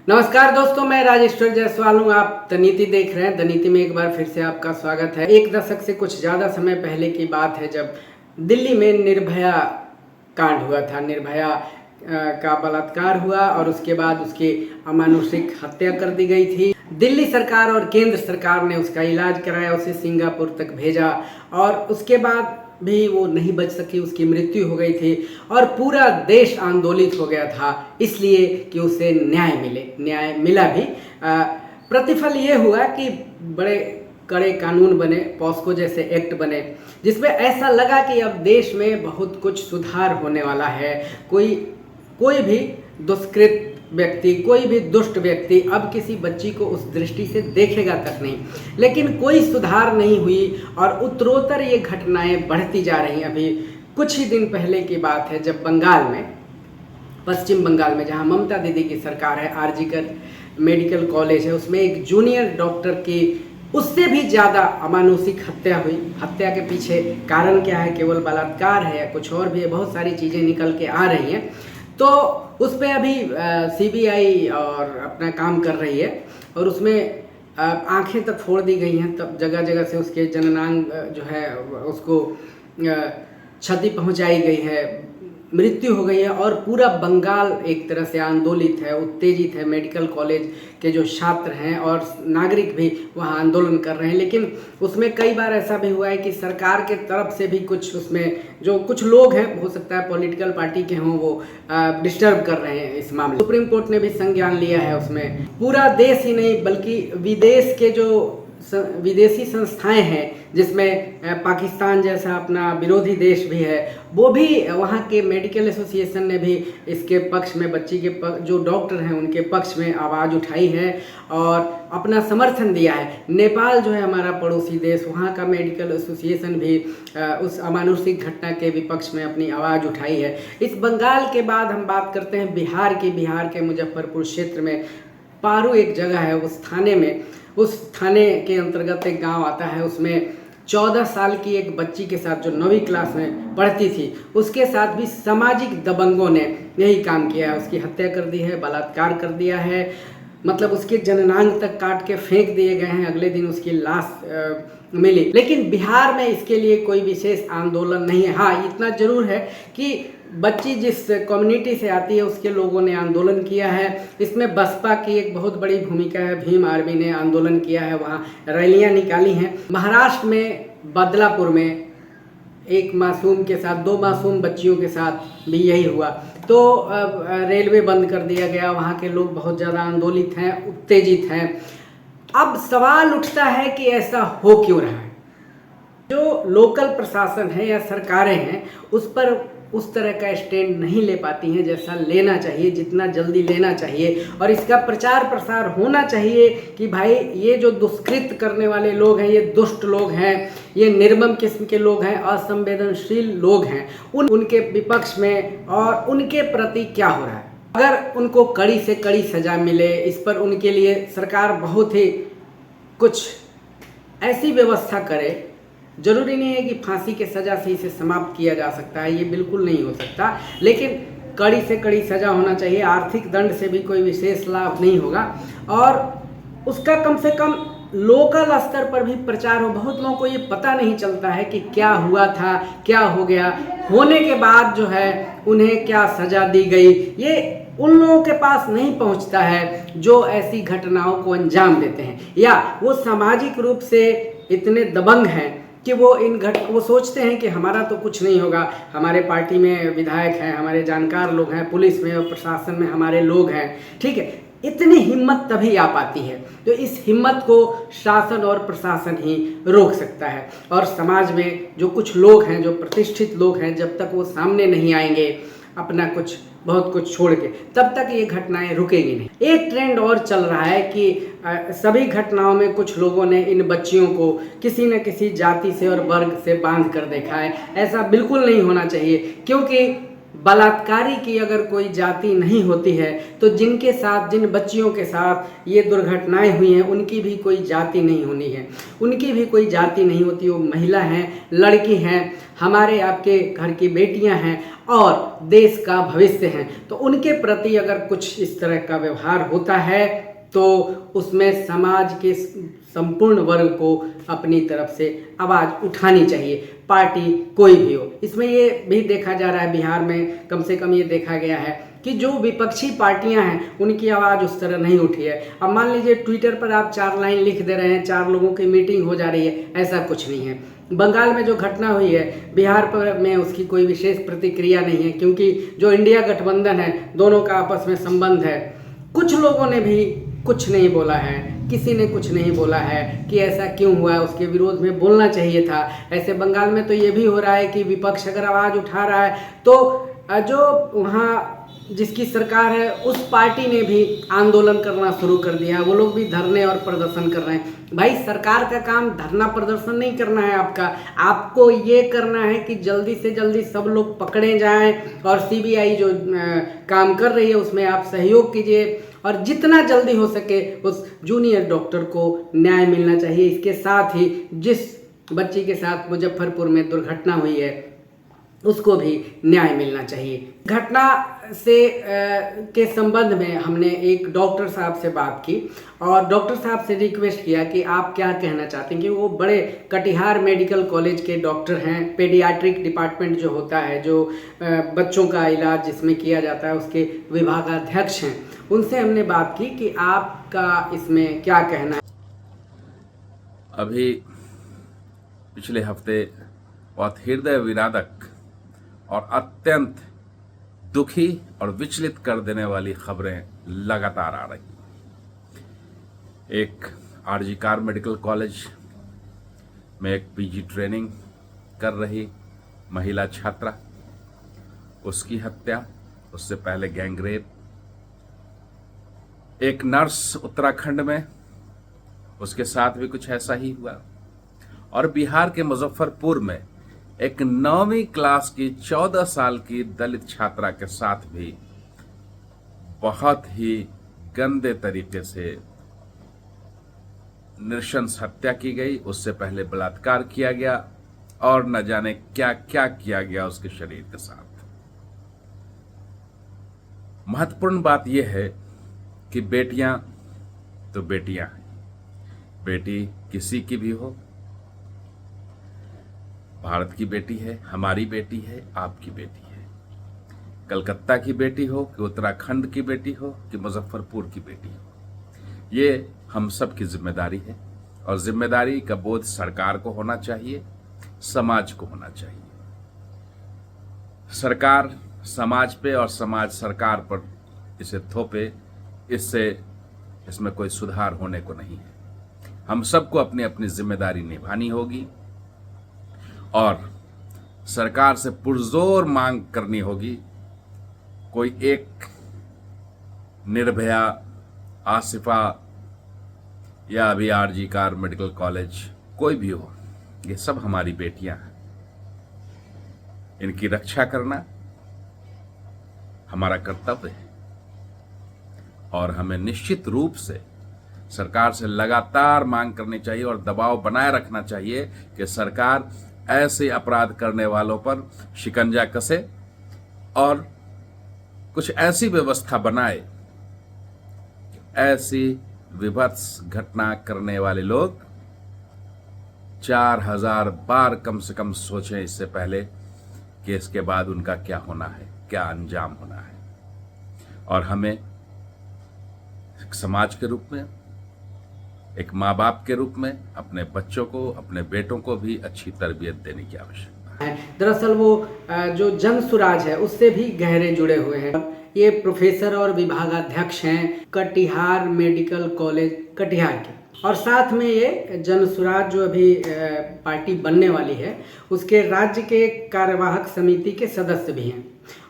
नमस्कार दोस्तों, मैं राजेश्वर जायसवाल हूँ। आप द नीति देख रहे हैं। द नीति में एक बार फिर से आपका स्वागत है। एक दशक से कुछ ज़्यादा समय पहले की बात है जब दिल्ली में निर्भया कांड हुआ था। निर्भया का बलात्कार हुआ और उसके बाद उसकी अमानुषिक हत्या कर दी गई थी। दिल्ली सरकार और केंद्र सरकार ने उसका इलाज कराया, उसे सिंगापुर तक भेजा और उसके बाद भी वो नहीं बच सकी, उसकी मृत्यु हो गई थी और पूरा देश आंदोलित हो गया था इसलिए कि उसे न्याय मिला भी। प्रतिफल ये हुआ कि बड़े कड़े कानून बने, पॉस्को जैसे एक्ट बने, जिसमें ऐसा लगा कि अब देश में बहुत कुछ सुधार होने वाला है। कोई भी दुष्कृत व्यक्ति, कोई भी दुष्ट व्यक्ति अब किसी बच्ची को उस दृष्टि से देखेगा तक नहीं। लेकिन कोई सुधार नहीं हुई और उत्तरोत्तर ये घटनाएं बढ़ती जा रही हैं। अभी कुछ ही दिन पहले की बात है जब बंगाल में, पश्चिम बंगाल में, जहां ममता दीदी की सरकार है, आरजीकर मेडिकल कॉलेज है, उसमें एक जूनियर डॉक्टर की उससे भी ज़्यादा अमानुषिक हत्या हुई। हत्या के पीछे कारण क्या है? केवल बलात्कार है या कुछ और भी है? बहुत सारी चीज़ें निकल के आ रही हैं। तो उस पर अभी सीबीआई और अपना काम कर रही है और उसमें आंखें तक फोड़ दी गई हैं। तब जगह जगह से उसके जननांग जो है उसको क्षति पहुंचाई गई है, मृत्यु हो गई है और पूरा बंगाल एक तरह से आंदोलित है, उत्तेजित है। मेडिकल कॉलेज के जो छात्र हैं और नागरिक भी वहाँ आंदोलन कर रहे हैं। लेकिन उसमें कई बार ऐसा भी हुआ है कि सरकार के तरफ से भी कुछ, उसमें जो कुछ लोग हैं, हो सकता है पॉलिटिकल पार्टी के हों, वो डिस्टर्ब कर रहे हैं इस मामले। सुप्रीम कोर्ट ने भी संज्ञान लिया है उसमें। पूरा देश ही नहीं बल्कि विदेश के जो विदेशी संस्थाएं हैं, जिसमें पाकिस्तान जैसा अपना विरोधी देश भी है, वो भी, वहाँ के मेडिकल एसोसिएशन ने भी इसके पक्ष में, बच्ची के जो डॉक्टर हैं उनके पक्ष में आवाज़ उठाई है और अपना समर्थन दिया है। नेपाल जो है हमारा पड़ोसी देश, वहाँ का मेडिकल एसोसिएशन भी उस अमानुषिक घटना के विपक्ष में अपनी आवाज़ उठाई है। इस बंगाल के बाद हम बात करते हैं बिहार की। बिहार के मुजफ्फरपुर क्षेत्र में पारू एक जगह है, उस थाने के अंतर्गत एक गांव आता है। उसमें 14 साल की एक बच्ची के साथ, जो 9वीं क्लास में पढ़ती थी, उसके साथ भी सामाजिक दबंगों ने यही काम किया है। उसकी हत्या कर दी है, बलात्कार कर दिया है, मतलब उसके जननांग तक काट के फेंक दिए गए हैं। अगले दिन उसकी लाश मिली। लेकिन बिहार में इसके लिए कोई विशेष आंदोलन नहीं है। हाँ, इतना जरूर है कि बच्ची जिस कम्युनिटी से आती है उसके लोगों ने आंदोलन किया है। इसमें बसपा की एक बहुत बड़ी भूमिका है। भीम आर्मी ने आंदोलन किया है, वहाँ रैलियाँ निकाली हैं। महाराष्ट्र में बदलापुर में एक मासूम के साथ, 2 मासूम बच्चियों के साथ भी यही हुआ। तो रेलवे बंद कर दिया गया। वहाँ के लोग बहुत ज़्यादा आंदोलित हैं, उत्तेजित हैं। अब सवाल उठता है कि ऐसा हो क्यों रहा है? जो लोकल प्रशासन है या सरकारें हैं, उस पर उस तरह का स्टैंड नहीं ले पाती हैं जैसा लेना चाहिए, जितना जल्दी लेना चाहिए। और इसका प्रचार प्रसार होना चाहिए कि भाई, ये जो दुष्कृत करने वाले लोग हैं, ये दुष्ट लोग हैं, ये निर्मम किस्म के लोग हैं, असंवेदनशील लोग हैं, उनके विपक्ष में और उनके प्रति क्या हो रहा है। अगर उनको कड़ी से कड़ी सजा मिले, इस पर उनके लिए सरकार बहुत ही कुछ ऐसी व्यवस्था करे। जरूरी नहीं है कि फांसी के सज़ा से इसे समाप्त किया जा सकता है, ये बिल्कुल नहीं हो सकता, लेकिन कड़ी से कड़ी सज़ा होना चाहिए। आर्थिक दंड से भी कोई विशेष लाभ नहीं होगा और उसका कम से कम लोकल स्तर पर भी प्रचार हो। बहुत लोगों को ये पता नहीं चलता है कि क्या हुआ था, क्या हो गया, होने के बाद जो है उन्हें क्या सज़ा दी गई, ये उन लोगों के पास नहीं पहुंचता है जो ऐसी घटनाओं को अंजाम देते हैं, या वो सामाजिक रूप से इतने दबंग हैं कि वो सोचते हैं कि हमारा तो कुछ नहीं होगा, हमारे पार्टी में विधायक हैं, हमारे जानकार लोग हैं, पुलिस में और प्रशासन में हमारे लोग हैं, ठीक है। इतनी हिम्मत तभी आ पाती है। तो इस हिम्मत को शासन और प्रशासन ही रोक सकता है। और समाज में जो कुछ लोग हैं, जो प्रतिष्ठित लोग हैं, जब तक वो सामने नहीं आएंगे अपना कुछ, बहुत कुछ छोड़ के, तब तक ये घटनाएं रुकेगी नहीं। एक ट्रेंड और चल रहा है कि सभी घटनाओं में कुछ लोगों ने इन बच्चियों को किसी न किसी जाति से और वर्ग से बांध कर देखा है। ऐसा बिल्कुल नहीं होना चाहिए, क्योंकि बलात्कारी की अगर कोई जाति नहीं होती है तो जिनके साथ, जिन बच्चियों के साथ ये दुर्घटनाएं हुई हैं उनकी भी कोई जाति नहीं होनी है, उनकी भी कोई जाति नहीं होती। वो महिला हैं, लड़की हैं, हमारे आपके घर की बेटियां हैं और देश का भविष्य हैं। तो उनके प्रति अगर कुछ इस तरह का व्यवहार होता है तो उसमें समाज के संपूर्ण वर्ग को अपनी तरफ से आवाज़ उठानी चाहिए, पार्टी कोई भी हो। इसमें ये भी देखा जा रहा है, बिहार में कम से कम ये देखा गया है कि जो विपक्षी पार्टियां हैं उनकी आवाज़ उस तरह नहीं उठी है। अब मान लीजिए ट्विटर पर आप 4 लाइन लिख दे रहे हैं, 4 लोगों की मीटिंग हो जा रही है, ऐसा कुछ नहीं है। बंगाल में जो घटना हुई है, बिहार पर में उसकी कोई विशेष प्रतिक्रिया नहीं है, क्योंकि जो इंडिया गठबंधन है दोनों का आपस में संबंध है। कुछ लोगों ने भी कुछ नहीं बोला है, किसी ने कुछ नहीं बोला है कि ऐसा क्यों हुआ है, उसके विरोध में बोलना चाहिए था। ऐसे बंगाल में तो ये भी हो रहा है कि विपक्ष अगर आवाज़ उठा रहा है तो जो वहाँ जिसकी सरकार है उस पार्टी ने भी आंदोलन करना शुरू कर दिया, वो लोग भी धरने और प्रदर्शन कर रहे हैं। भाई सरकार का काम धरना प्रदर्शन नहीं करना है, आपको ये करना है कि जल्दी से जल्दी सब लोग पकड़े जाएं और सीबीआई जो काम कर रही है उसमें आप सहयोग कीजिए और जितना जल्दी हो सके उस जूनियर डॉक्टर को न्याय मिलना चाहिए। इसके साथ ही जिस बच्ची के साथ मुजफ्फरपुर में दुर्घटना हुई है उसको भी न्याय मिलना चाहिए। घटना से के संबंध में हमने एक डॉक्टर साहब से बात की और डॉक्टर साहब से रिक्वेस्ट किया कि आप क्या कहना चाहते हैं, कि वो बड़े कटिहार मेडिकल कॉलेज के डॉक्टर हैं, पेडियाट्रिक डिपार्टमेंट जो होता है, जो बच्चों का इलाज जिसमें किया जाता है, उसके विभागाध्यक्ष हैं। उनसे हमने बात की कि आपका इसमें क्या कहना है। अभी पिछले हफ्ते बहुत हृदय विदारक और अत्यंत दुखी और विचलित कर देने वाली खबरें लगातार आ रही। एक आरजी कार मेडिकल कॉलेज में एक पीजी ट्रेनिंग कर रही महिला छात्रा, उसकी हत्या, उससे पहले गैंगरेप। एक नर्स उत्तराखंड में, उसके साथ भी कुछ ऐसा ही हुआ। और बिहार के मुजफ्फरपुर में एक 9वीं क्लास की 14 साल की दलित छात्रा के साथ भी बहुत ही गंदे तरीके से नृशंस हत्या की गई। उससे पहले बलात्कार किया गया और न जाने क्या क्या किया गया उसके शरीर के साथ। महत्वपूर्ण बात यह है कि बेटियां तो बेटियां हैं, बेटी किसी की भी हो, भारत की बेटी है, हमारी बेटी है, आपकी बेटी है। कलकत्ता की बेटी हो कि उत्तराखंड की बेटी हो कि मुजफ्फरपुर की बेटी हो, ये हम सब की जिम्मेदारी है। और जिम्मेदारी का बोध सरकार को होना चाहिए, समाज को होना चाहिए। सरकार समाज पे और समाज सरकार पर इसे थोपे, इसमें कोई सुधार होने को नहीं है। हम सबको अपनी अपनी जिम्मेदारी निभानी होगी और सरकार से पुरजोर मांग करनी होगी। कोई एक निर्भया, आसिफा या अभी आरजी कार मेडिकल कॉलेज, कोई भी हो, ये सब हमारी बेटियां हैं। इनकी रक्षा करना हमारा कर्तव्य है और हमें निश्चित रूप से सरकार से लगातार मांग करनी चाहिए और दबाव बनाए रखना चाहिए कि सरकार ऐसे अपराध करने वालों पर शिकंजा कसे और कुछ ऐसी व्यवस्था बनाए कि ऐसी विभत्स घटना करने वाले लोग 4000 बार कम से कम सोचें इससे पहले कि इसके बाद उनका क्या होना है, क्या अंजाम होना है। और हमें एक समाज के रूप में, एक माँ बाप के रूप में अपने बच्चों को, अपने बेटों को भी अच्छी तरबियत देने की आवश्यकता है। दरअसल वो जो जनसुराज है उससे भी गहरे जुड़े हुए हैं। ये प्रोफेसर और विभागाध्यक्ष हैं कटिहार मेडिकल कॉलेज कटिहार के, और साथ में ये जनसुराज जो अभी पार्टी बनने वाली है उसके राज्य के कार्यवाहक समिति के सदस्य भी हैं।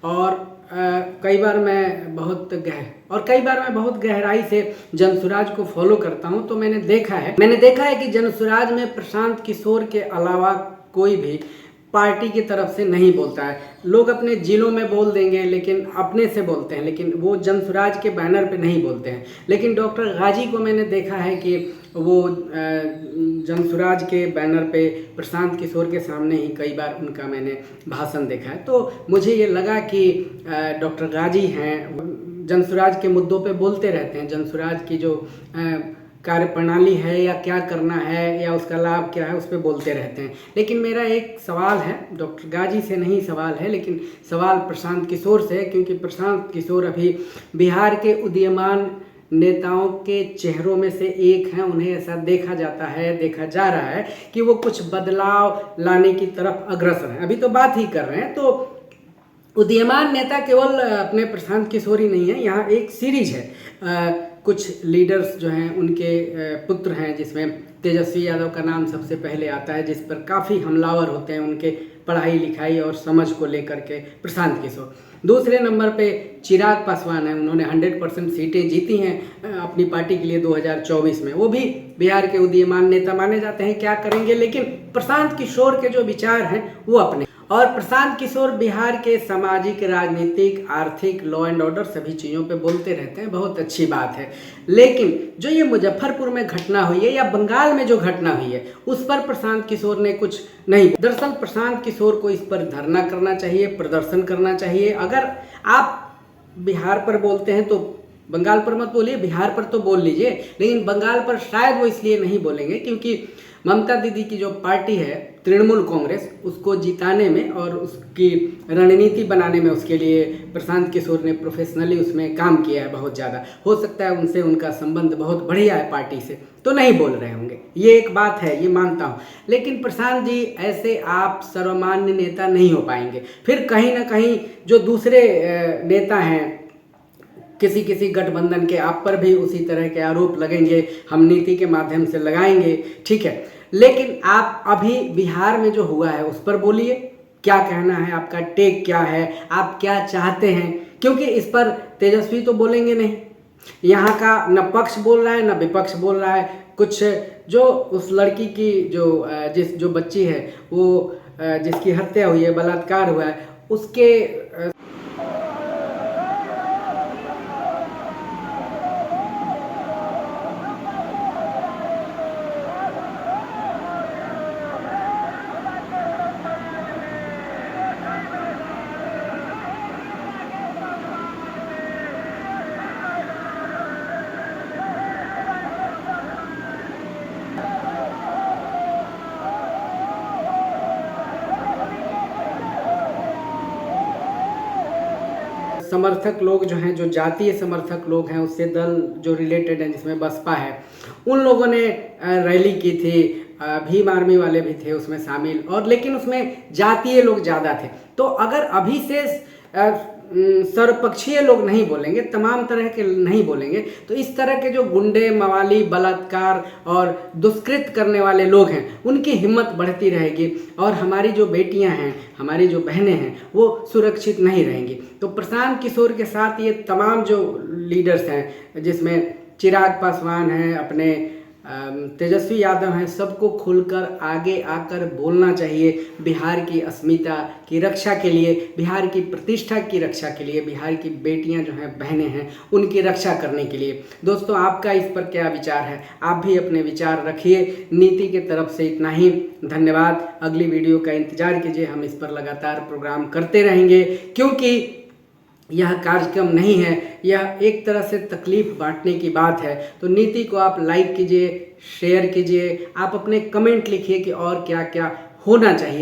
और कई बार मैं बहुत गहराई से जनसुराज को फॉलो करता हूं, तो मैंने देखा है कि जनसुराज में प्रशांत किशोर के अलावा कोई भी पार्टी की तरफ से नहीं बोलता है। लोग अपने जिलों में बोल देंगे लेकिन अपने से बोलते हैं, लेकिन वो जनसुराज के बैनर पे नहीं बोलते हैं। लेकिन डॉक्टर गाजी को मैंने देखा है कि वो जनसुराज के बैनर पे प्रशांत किशोर के सामने ही कई बार उनका मैंने भाषण देखा है। तो मुझे ये लगा कि डॉक्टर गाजी हैं, जनसुराज के मुद्दों पे बोलते रहते हैं, जनसुराज की जो कार्यप्रणाली है या क्या करना है या उसका लाभ क्या है उस पर बोलते रहते हैं। लेकिन मेरा एक सवाल है, डॉक्टर गाजी से नहीं सवाल है, लेकिन सवाल प्रशांत किशोर से है, क्योंकि प्रशांत किशोर अभी बिहार के उदीयमान नेताओं के चेहरों में से एक हैं। उन्हें ऐसा देखा जाता है, देखा जा रहा है कि वो कुछ बदलाव लाने की तरफ अग्रसर हैं। अभी तो बात ही कर रहे हैं। तो उदीयमान नेता केवल अपने प्रशांत किशोर ही नहीं है, यहाँ एक सीरीज है। कुछ लीडर्स जो हैं उनके पुत्र हैं, जिसमें तेजस्वी यादव का नाम सबसे पहले आता है, जिस पर काफ़ी हमलावर होते हैं उनके पढ़ाई लिखाई और समझ को लेकर के प्रशांत किशोर। दूसरे नंबर पे चिराग पासवान है, उन्होंने 100% सीटें जीती हैं अपनी पार्टी के लिए 2024 में। वो भी बिहार के उदीयमान नेता माने जाते हैं, क्या करेंगे, लेकिन प्रशांत किशोर के जो विचार हैं वो अपने। और प्रशांत किशोर बिहार के सामाजिक, राजनीतिक, आर्थिक, लॉ एंड ऑर्डर सभी चीज़ों पे बोलते रहते हैं, बहुत अच्छी बात है। लेकिन जो ये मुजफ्फरपुर में घटना हुई है या बंगाल में जो घटना हुई है उस पर प्रशांत किशोर ने कुछ नहीं। दरअसल प्रशांत किशोर को इस पर धरना करना चाहिए, प्रदर्शन करना चाहिए। अगर आप बिहार पर बोलते हैं तो बंगाल पर मत बोलिए, बिहार पर तो बोल लीजिए। लेकिन बंगाल पर शायद वो इसलिए नहीं बोलेंगे क्योंकि ममता दीदी की जो पार्टी है तृणमूल कांग्रेस, उसको जिताने में और उसकी रणनीति बनाने में उसके लिए प्रशांत किशोर ने प्रोफेशनली उसमें काम किया है बहुत ज़्यादा। हो सकता है उनसे उनका संबंध बहुत बढ़िया है पार्टी से, तो नहीं बोल रहे होंगे, ये एक बात है, ये मानता हूँ। लेकिन प्रशांत जी ऐसे आप सर्वमान्य नेता नहीं हो पाएंगे। फिर कहीं ना कहीं जो दूसरे नेता हैं किसी किसी गठबंधन के, आप पर भी उसी तरह के आरोप लगेंगे, हम नीति के माध्यम से लगाएंगे, ठीक है। लेकिन आप अभी बिहार में जो हुआ है उस पर बोलिए, क्या कहना है आपका, टेक क्या है, आप क्या चाहते हैं, क्योंकि इस पर तेजस्वी तो बोलेंगे नहीं। यहाँ का न पक्ष बोल रहा है न विपक्ष बोल रहा है। कुछ जो उस लड़की की जो बच्ची है वो जिसकी हत्या हुई है, बलात्कार हुआ है, उसके समर्थक लोग जो हैं, जो जातीय समर्थक लोग हैं, उससे दल जो रिलेटेड हैं जिसमें बसपा है, उन लोगों ने रैली की थी, भीम आर्मी वाले भी थे उसमें शामिल, और लेकिन उसमें जातीय लोग ज़्यादा थे। तो अगर अभी से सर्वपक्षीय लोग नहीं बोलेंगे, तमाम तरह के नहीं बोलेंगे, तो इस तरह के जो गुंडे, मवाली, बलात्कार और दुष्कृत करने वाले लोग हैं उनकी हिम्मत बढ़ती रहेगी और हमारी जो बेटियां हैं, हमारी जो बहनें हैं, वो सुरक्षित नहीं रहेंगी। तो प्रशांत किशोर के साथ ये तमाम जो लीडर्स हैं, जिसमें चिराग पासवान हैं, अपने तेजस्वी यादव हैं, सबको खुलकर आगे आकर बोलना चाहिए बिहार की अस्मिता की रक्षा के लिए, बिहार की प्रतिष्ठा की रक्षा के लिए, बिहार की बेटियां जो हैं, बहनें हैं, उनकी रक्षा करने के लिए। दोस्तों, आपका इस पर क्या विचार है? आप भी अपने विचार रखिए। नीति के तरफ से इतना ही, धन्यवाद। अगली वीडियो का इंतजार कीजिए, हम इस पर लगातार प्रोग्राम करते रहेंगे, क्योंकि यह कार्यक्रम नहीं है, यह एक तरह से तकलीफ बांटने की बात है। तो नीति को आप लाइक कीजिए, शेयर कीजिए, आप अपने कमेंट लिखिए कि और क्या क्या होना चाहिए।